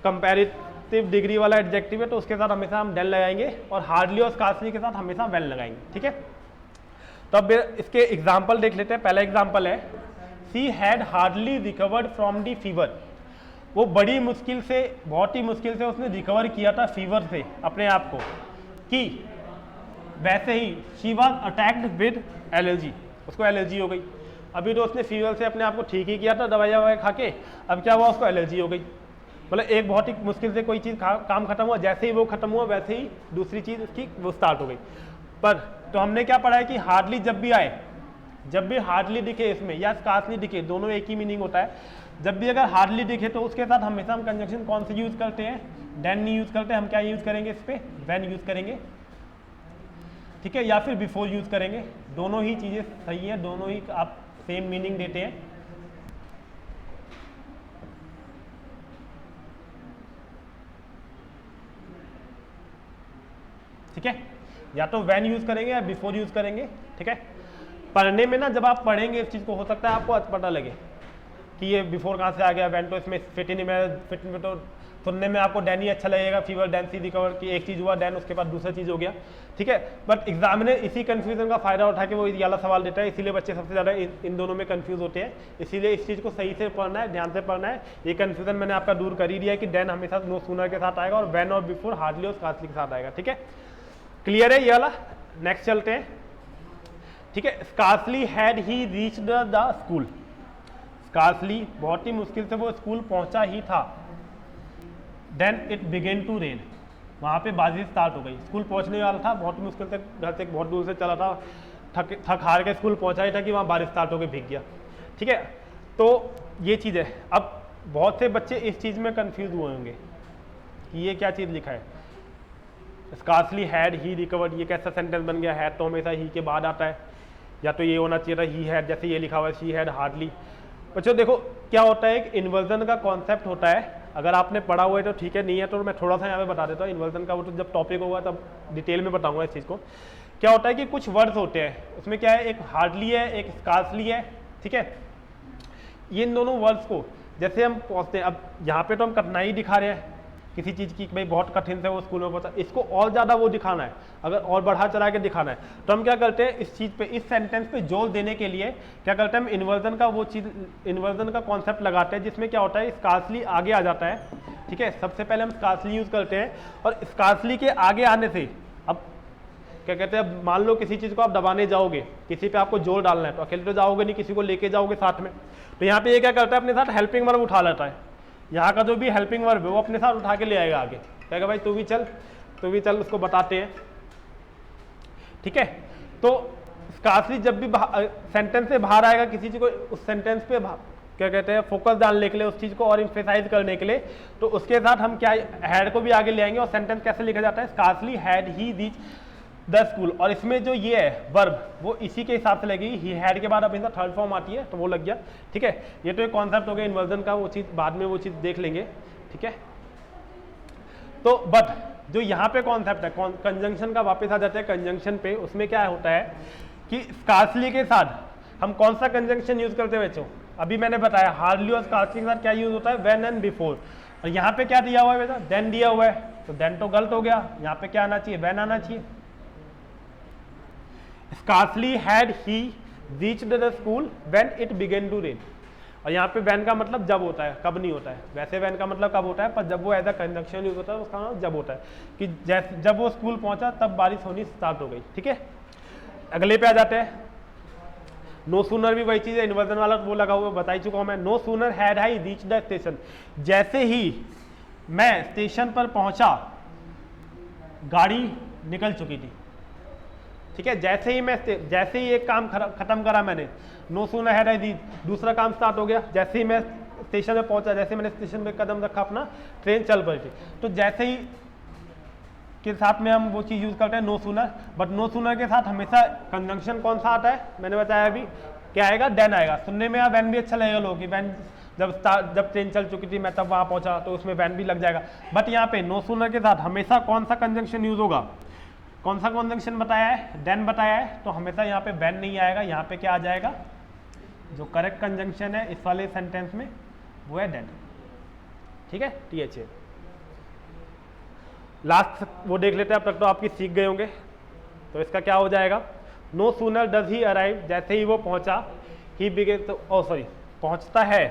कंपैरेटिव डिग्री वाला एडजेक्टिव है, तो उसके साथ हमेशा हम देन लगाएंगे, और हार्डली और स्कार्सली के साथ हमेशा व्हेन लगाएंगे। ठीक है, तो अब इसके एग्जाम्पल देख लेते हैं। पहला एग्जाम्पल है, she had hardly recovered from the fever. वो बड़ी मुश्किल से, बहुत ही मुश्किल से उसने रिकवर किया था फीवर से अपने आप को, कि वैसे ही she was attacked with allergy, उसको एलर्जी हो गई। अभी तो उसने फीवर से अपने आप को ठीक ही किया था दवाई ववाई खा के, अब क्या हुआ, उसको एलर्जी हो गई। मतलब एक बहुत ही मुश्किल से कोई चीज़ काम खत्म हुआ, जैसे ही वो खत्म हुआ वैसे ही दूसरी चीज़ उसकी वो स्टार्ट हो गई। पर तो हमने क्या पढ़ा है कि हार्डली जब भी आए, जब भी हार्डली दिखे इसमें या स्कार्सली दिखे, दोनों एक ही मीनिंग होता है। जब भी अगर हार्डली दिखे तो उसके साथ हमेशा हम कंजंक्शन कौन से यूज करते हैं, देन नहीं यूज करते, हम क्या यूज करेंगे इस पे, व्हेन यूज करेंगे। ठीक है, या फिर बिफोर यूज करेंगे। दोनों ही चीजें सही है, दोनों ही आप सेम मीनिंग देते हैं। ठीक है, या तो व्हेन यूज करेंगे या बिफोर यूज करेंगे। ठीक है, पढ़ने में ना जब आप पढ़ेंगे इस चीज को, हो सकता है आपको पता लगे कि ये बिफोर कहाँ से आ गया, व्हेन तो इसमें फिट ही नहीं, मैं फिट में तो सुनने में आपको डैन ही अच्छा लगेगा, फीवर डैन सी रिकवर की एक चीज़ हुआ, डैन उसके बाद दूसरा चीज़ हो गया। ठीक है, बट एग्जामिनर इसी कंफ्यूजन का फायदा उठा के वो ये वाला सवाल देता है, इसीलिए बच्चे सबसे ज़्यादा इन दोनों में कंफ्यूज होते हैं। इसीलिए इस चीज़ को सही से पढ़ना है, ध्यान से पढ़ना है। ये कंफ्यूजन मैंने आपका दूर कर ही दिया है कि डैन हमेशा नो सूनर के साथ आएगा और व्हेन और बिफोर हार्डली और स्कार्सली के साथ आएगा। ठीक है, क्लियर है ये वाला। नेक्स्ट चलते हैं। ठीक है, scarcely had he reached the school. Scarcely बहुत ही मुश्किल से वो स्कूल पहुंचा ही था। Then it began to rain, वहाँ पे बारिश स्टार्ट हो गई। स्कूल पहुंचने वाला था, बहुत मुश्किल से घर से बहुत दूर से चला था, थक हार के स्कूल पहुंचा ही था कि वहाँ बारिश स्टार्ट होकर भीग गया। ठीक है, तो ये चीज़ है। अब बहुत से बच्चे इस चीज़ में कंफ्यूज हुए होंगे कि ये क्या चीज़ लिखा है, स्कार्सली हैड ही रिकवर्ड, ये कैसा सेंटेंस बन गया, हैड तो हमेशा ही के बाद आता है, या तो ये होना चाहिए था ही हैड, जैसे ये लिखा हुआ है शी हैड हार्डली। बच्चों देखो क्या होता है, एक इन्वर्जन का कॉन्सेप्ट होता है। अगर आपने पढ़ा हुआ है तो ठीक है, नहीं है तो मैं थोड़ा सा यहाँ पे बता देता हूँ इन्वर्जन का। वो तो जब टॉपिक होगा तब डिटेल में बताऊंगा इस चीज़ को। क्या होता है कि कुछ वर्ड्स होते हैं, उसमें क्या है, एक हार्डली है, एक स्कार्सली है। ठीक है, ये इन दोनों वर्ड्स को जैसे हम पहुँचते हैं, अब यहाँ पे तो हम कठिनाई दिखा रहे हैं किसी चीज़ की भाई बहुत कठिन से वो स्कूल में पहुंचा, इसको और ज़्यादा वो दिखाना है, अगर और बढ़ा चढ़ा के दिखाना है तो हम क्या करते हैं, इस चीज़ पे, इस सेंटेंस पे जोर देने के लिए क्या करते हैं, हम इन्वर्जन का वो चीज़, इन्वर्जन का कॉन्सेप्ट लगाते हैं, जिसमें क्या होता है, स्कार्सली आगे आ जाता है। ठीक है, सबसे पहले हम स्कार्सली यूज़ करते हैं, और स्कार्सली के आगे आने से अब क्या कहते हैं, अब मान लो किसी चीज़ को आप दबाने जाओगे, किसी पे आपको जोर डालना है, तो अकेले तो जाओगे नहीं, किसी को लेके जाओगे साथ में, तो यहाँ पे ये क्या करता है, अपने साथ हेल्पिंग वर्ब उठा लेता है, यहाँ का जो भी हेल्पिंग वर्ब है वो अपने साथ उठा के ले आएगा आगे, कहेगा भाई तू भी चल, उसको बताते हैं। ठीक है, तो स्कार्सली जब भी सेंटेंस से बाहर आएगा किसी चीज़ को, उस सेंटेंस पे क्या कहते हैं, फोकस डालने के लिए, उस चीज़ को और इम्फेसाइज करने के लिए, तो उसके साथ हम क्या हैड को भी आगे ले आएंगे, और सेंटेंस कैसे लिखा जाता है, scarcely had he reach the school, और इसमें जो ये है वर्ब वो इसी के हिसाब से लगेगी, ही हैड के बाद अब इनका थर्ड फॉर्म आती है तो वो लग गया। ठीक है, ये तो एक कॉन्सेप्ट हो गया इन्वर्जन का, वो चीज़ बाद में वो चीज़ देख लेंगे। ठीक है, तो बट जो यहाँ पे कॉन्सेप्ट है कंजंक्शन का, वापस आ जाते हैं कंजंक्शन पे, उसमें क्या होता है कि स्कार्सली के साथ हम कौन सा कंजंक्शन यूज करते हैं बच्चों, अभी मैंने बताया हार्डली और स्कार्सली के साथ क्या यूज होता है, व्हेन एंड बिफोर, और यहाँ पे क्या दिया हुआ है बेटा, देन दिया हुआ है, तो देन तो गलत हो गया, यहाँ पे क्या आना चाहिए, व्हेन आना चाहिए। Scarcely had he reached the school when it began to rain, और यहाँ पे व्हेन का मतलब जब होता है, कब नहीं होता है, वैसे व्हेन का मतलब कब होता है, पर जब वो एज अ कंजंक्शन यूज होता है उसका मतलब जब होता है, कि जब वो स्कूल पहुंचा तब बारिश होनी स्टार्ट हो गई। ठीक है, अगले पे आ जाते हैं, नो सूनर भी वही चीज है, इन्वर्जन वाला वो लगा हुआ बता ही चुका हूं मैं, no sooner had I reach the station, जैसे ही मैं स्टेशन पर पहुंचा गाड़ी निकल चुकी थी। ठीक है, जैसे ही एक काम खत्म करा मैंने, no sooner had I reach, दूसरा काम स्टार्ट हो गया, जैसे ही मैं स्टेशन में पहुंचा, जैसे मैंने स्टेशन पे कदम रखा अपना, ट्रेन चल पड़ी थी, तो जैसे ही के साथ में हम वो चीज़ यूज़ करते हैं no sooner, but no sooner के साथ हमेशा कंजंक्शन कौन सा आता है, मैंने बताया अभी, क्या आएगा, देन आएगा। सुनने में वैन भी अच्छा लगेगा लोग कि वैन जब ट्रेन चल चुकी थी मैं तब वहाँ पहुँचा, तो उसमें वैन भी लग जाएगा, बट यहाँ पे नो सूनर के साथ हमेशा कौन सा कंजंक्शन यूज़ होगा, कौन सा कंजंक्शन बताया है, देन बताया है, तो हमेशा यहाँ पे वैन नहीं आएगा, यहाँ पे क्या आ जाएगा, जो करेक्ट कंजंक्शन है इस वाले सेंटेंस में वो है देन। ठीक है, THA। लास्ट वो देख लेते हैं, अब तक तो आपकी सीख गए होंगे, तो इसका क्या हो जाएगा, no sooner does he arrive, जैसे ही वो पहुंचा, ही बिगेन, तो पहुंचता है,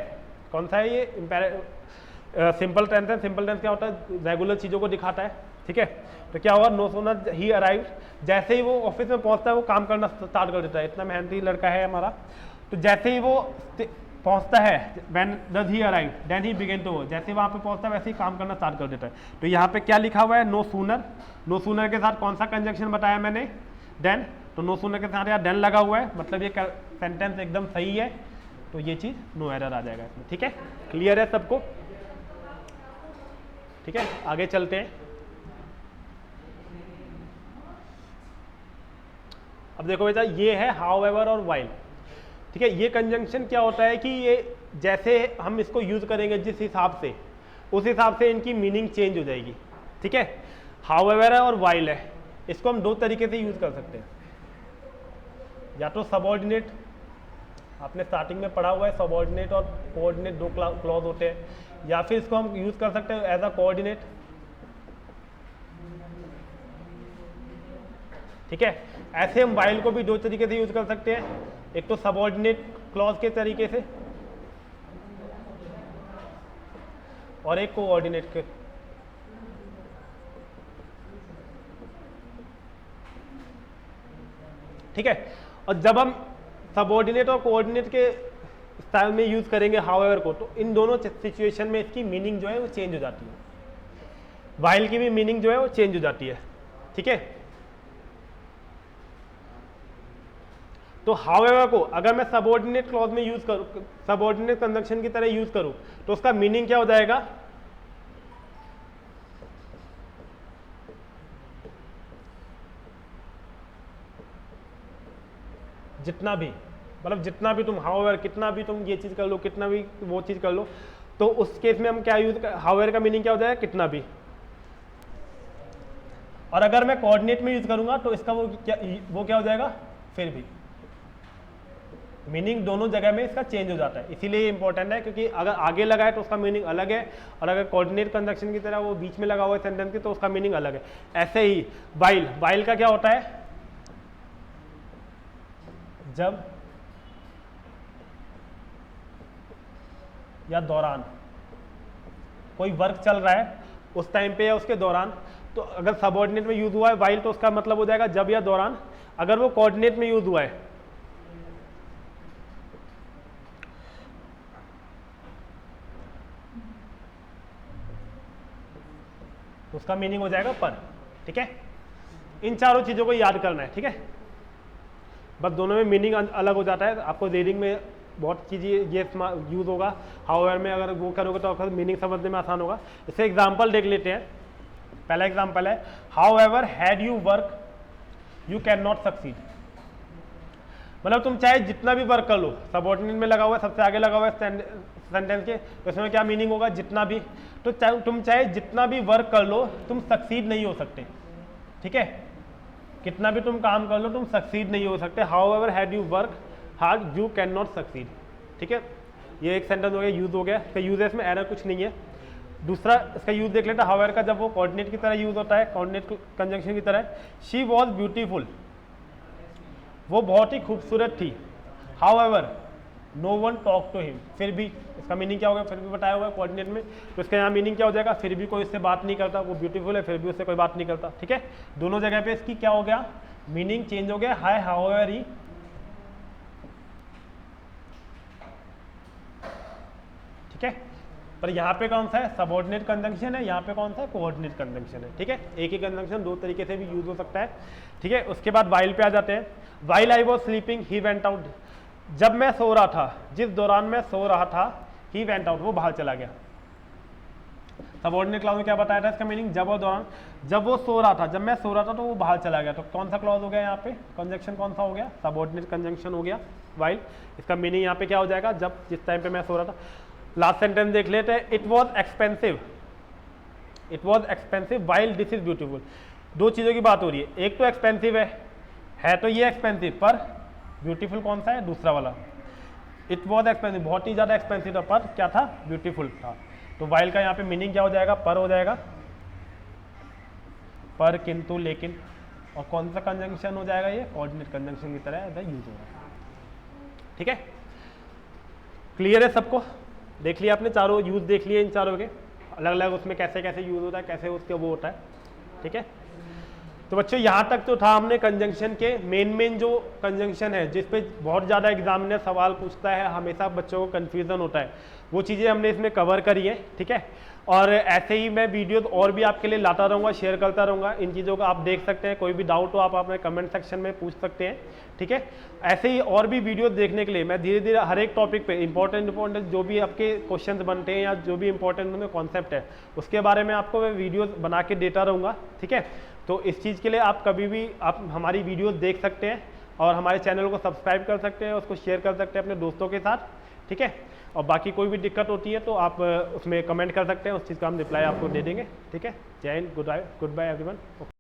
कौन सा है ये, सिंपल टेंस है, सिंपल टेंस क्या होता है, रेगुलर चीज़ों को दिखाता है। ठीक है, तो क्या होगा, नो सूनर ही अराइव, जैसे ही वो ऑफिस में पहुंचता है वो काम करना स्टार्ट कर देता है, इतना मेहनती लड़का है हमारा, तो जैसे ही वो पहुंचता है, when does he arrive then he begin to, जैसे वहाँ पे पहुंचता है वैसे ही काम करना स्टार्ट कर देता है। तो यहाँ पे क्या लिखा हुआ है, नो सूनर, नो सूनर के साथ कौन सा कंजंक्शन बताया मैंने, देन, तो नो सूनर के साथ यहाँ देन लगा हुआ है, मतलब ये सेंटेंस एकदम सही है, तो ये चीज़ नो एरर आ जाएगा इसमें। ठीक है, क्लियर है सबको। ठीक है, आगे चलते हैं। अब देखो बेटा, ये है हाउएवर और व्हाइल। ठीक है, ये कंजंक्शन क्या होता है कि ये जैसे हम इसको यूज करेंगे जिस हिसाब से, उस हिसाब से इनकी मीनिंग चेंज हो जाएगी। ठीक है, हाउएवर है और व्हाइल है, इसको हम दो तरीके से यूज कर सकते हैं, या तो सबऑर्डिनेट, आपने स्टार्टिंग में पढ़ा हुआ है सबऑर्डिनेट और कोऑर्डिनेट दो क्लॉज होते हैं, या फिर इसको हम यूज कर सकते हैं एज अ कोऑर्डिनेट। ठीक है, ऐसे हम व्हाइल को भी दो तरीके से यूज कर सकते हैं, एक तो सबऑर्डिनेट क्लॉज के तरीके से और एक कोऑर्डिनेट के। ठीक है, और जब हम सबऑर्डिनेट और कोऑर्डिनेट के स्टाइल में यूज करेंगे हाउएवर को, तो इन दोनों सिचुएशन में इसकी मीनिंग जो है वो चेंज हो जाती है, व्हाइल की भी मीनिंग जो है वो चेंज हो जाती है। ठीक है, तो हाउएवर को अगर मैं सबऑर्डिनेट क्लॉज में यूज करूं, सबऑर्डिनेट कंजंक्शन की तरह यूज करूं, तो उसका मीनिंग क्या हो जाएगा, जितना भी, मतलब जितना भी तुम हाउएवर, कितना भी तुम ये चीज कर लो, कितना भी वो चीज कर लो, तो उस केस में हम क्या यूज, हाउएवर का मीनिंग क्या हो जाएगा, कितना भी। और अगर मैं कोऑर्डिनेट में यूज करूंगा तो इसका वो क्या हो जाएगा, फिर भी। मीनिंग दोनों जगह में इसका चेंज हो जाता है, इसीलिए ये इंपॉर्टेंट है, क्योंकि अगर आगे लगा है तो उसका मीनिंग अलग है, और अगर कोऑर्डिनेट कंजंक्शन की तरह वो बीच में लगा हुआ है सेंटेंस के तो उसका मीनिंग अलग है। ऐसे ही वाइल, वाइल का क्या होता है, जब या दौरान कोई वर्क चल रहा है उस टाइम पे या उसके दौरान, तो अगर सबऑर्डिनेट में यूज हुआ है वाइल तो उसका मतलब हो जाएगा जब या दौरान। अगर वो कोऑर्डिनेट में यूज हुआ है तो उसका मीनिंग हो जाएगा पर। ठीक है, इन चारों चीजों को याद करना है। ठीक है, बस दोनों में मीनिंग अलग हो जाता है। आपको रीडिंग में बहुत चीज़ें ये यूज होगा, हाउएवर में अगर वो करोगे तो आपको मीनिंग समझने में आसान होगा। इससे एग्जांपल देख लेते हैं। पहला एग्जांपल है however had you work you can not succeed. मतलब तुम चाहे जितना भी वर्क कर लो, सबऑर्डिनेट में लगा हुआ है, सबसे आगे लगा हुआ है सेंटेंस के, तो इसमें क्या मीनिंग होगा, जितना भी। तो तुम चाहे जितना भी वर्क कर लो तुम सक्सीड नहीं हो सकते। ठीक है, कितना भी तुम काम कर लो तुम सक्सीड नहीं हो सकते। However had you work hard you can not succeed. ठीक है, ये एक सेंटेंस हो गया, यूज हो गया। इसका यूज है, इसमें एरर कुछ नहीं है। दूसरा इसका यूज देख लेते हैं हाउएवर का, जब वो कोऑर्डिनेट की तरह यूज होता है, कोऑर्डिनेट कंजंक्शन की तरह। शी वॉज ब्यूटीफुल, वो बहुत ही खूबसूरत थी। However no one talk to him, फिर भी इसका मीनिंग क्या होगा, फिर भी बताया हुआ है कोऑर्डिनेट में, तो इसका यहाँ मीनिंग क्या हो जाएगा, फिर भी कोई इससे बात नहीं करता। वो ब्यूटीफुल है फिर भी उससे कोई बात नहीं करता। ठीक है, दोनों जगह पे इसकी क्या हो गया, मीनिंग चेंज हो गया। हाय हाउएवर ही, ठीक है, पर यहाँ पे कौन सा है, सबऑर्डिनेट कंजंक्शन है, यहाँ पे कौन सा है, कोऑर्डिनेट कंजंक्शन है। ठीक है, एक ही कंजंक्शन दो तरीके से भी यूज हो सकता है। ठीक है, उसके बाद वाइल पे आ जाते हैं। While I was sleeping he went out, जब मैं सो रहा था, जिस दौरान मैं सो रहा था, ही वेंट आउट, वो बाहर चला गया। सबऑर्डिनेट क्लॉज में क्या बताया था इसका मीनिंग, जब और दौरान। जब वो सो रहा था, जब मैं सो रहा था तो वो बाहर चला गया, तो कौन सा क्लॉज हो गया यहाँ पे, कंजंक्शन कौन सा हो गया, सबऑर्डिनेट कंजंक्शन हो गया वाइल। इसका मीनिंग यहाँ पे क्या हो जाएगा, जब जिस टाइम पे मैं सो रहा था। लास्ट सेंटेंस देख लेते हैं। It was expensive, it was expensive while this is beautiful. दो चीज़ों की बात हो रही है, एक तो एक्सपेंसिव है तो ये एक्सपेंसिव, पर ब्यूटीफुल कौन सा है, दूसरा वाला। इट वॉज एक्सपेंसिव, बहुत ही ज़्यादा एक्सपेंसिव था, पर क्या था, ब्यूटीफुल था। तो वाइल का यहाँ पे मीनिंग क्या हो जाएगा, पर हो जाएगा, पर, किंतु, लेकिन। और कौन सा कंजंक्शन हो जाएगा, ये कोऑर्डिनेट कंजंक्शन की तरह यूज होगा। ठीक है, क्लियर है सबको, देख लिया आपने, चारों यूज देख लिए इन चारों के, अलग अलग उसमें कैसे कैसे यूज होता है, कैसे उसके वो होता है। ठीक है, तो बच्चों यहाँ तक तो था हमने कंजंक्शन के मेन जो कंजंक्शन है, जिस पे बहुत ज़्यादा एग्जामिनर सवाल पूछता है, हमेशा बच्चों को कन्फ्यूज़न होता है, वो चीज़ें हमने इसमें कवर करी है। ठीक है, और ऐसे ही मैं वीडियो और भी आपके लिए लाता रहूँगा, शेयर करता रहूँगा। इन चीज़ों को आप देख सकते हैं, कोई भी डाउट हो आप अपने कमेंट सेक्शन में पूछ सकते हैं। ठीक है, ऐसे ही और भी वीडियो देखने के लिए मैं धीरे धीरे हर एक टॉपिक पे इंपॉर्टेंट जो भी आपके क्वेश्चंस बनते हैं या जो भी इंपॉर्टेंट उनमें कॉन्सेप्ट है उसके बारे में आपको मैं वीडियो बना के देता रहूँगा। ठीक है, तो इस चीज़ के लिए आप कभी भी आप हमारी वीडियो देख सकते हैं और हमारे चैनल को सब्सक्राइब कर सकते हैं, उसको शेयर कर सकते हैं अपने दोस्तों के साथ। ठीक है, और बाकी कोई भी दिक्कत होती है तो आप उसमें कमेंट कर सकते हैं, उस चीज़ का हम रिप्लाई आपको दे देंगे। ठीक है, जय हिंद, गुड बाय एवरीवन।